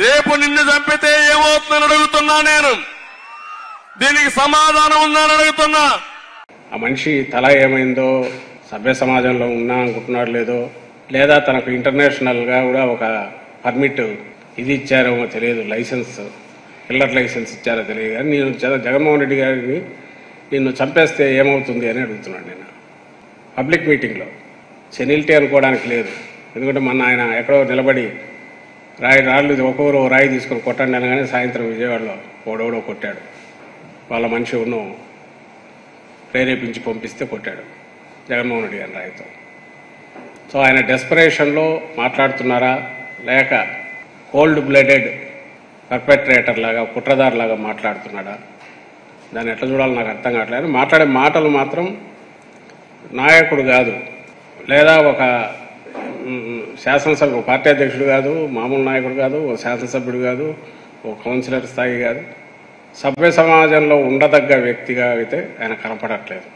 రేపు నిన్ను చంపితే ఏమవుతుందని అడుగుతున్నా నేను. దీనికి సమాధానం ఉందని అడుగుతున్నా. ఆ మనిషి తల ఏమైందో, సభ్య సమాజంలో ఉన్నా అనుకుంటున్నాడు లేదో, లేదా తనకు ఇంటర్నేషనల్గా కూడా ఒక పర్మిట్ ఇది ఇచ్చారేమో తెలియదు, లైసెన్స్, కిల్లర్ లైసెన్స్ ఇచ్చారో తెలియదు. కానీ నేను జగన్మోహన్ రెడ్డి గారిని నిన్ను చంపేస్తే ఏమవుతుంది అని అడుగుతున్నాడు నేను పబ్లిక్ మీటింగ్లో. సెనిలిటీ అనుకోవడానికి లేదు. ఎందుకంటే మొన్న ఆయన ఎక్కడో నిలబడి రాళ్ళు ఒక్కొక్కరు రాయి తీసుకొని కొట్టండి అనగానే సాయంత్రం విజయవాడలో ఓడోడో కొట్టాడు. వాళ్ళ మనిషి ఉన్ను ప్రేరేపించి పంపిస్తే కొట్టాడు జగన్మోహన్ రెడ్డి గారి రాయితో. సో ఆయన డెస్పరేషన్లో మాట్లాడుతున్నారా, లేక కోల్డ్ బ్లడెడ్ పర్పెట్రేటర్ లాగా, కుట్రదారు లాగా మాట్లాడుతున్నాడా, దాన్ని ఎట్లా చూడాలో నాకు అర్థం కావట్లేదు. మాట్లాడే మాటలు మాత్రం నాయకుడు కాదు, లేదా ఒక శాసనసభ పార్టీ అధ్యక్షుడు కాదు, మామూలు నాయకుడు కాదు, ఓ శాసనసభ్యుడు కాదు, ఓ కౌన్సిలర్ స్థాయి కాదు, సభ్య సమాజంలో ఉండదగ్గ వ్యక్తిగా అయితే ఆయన కనపడట్లేదు.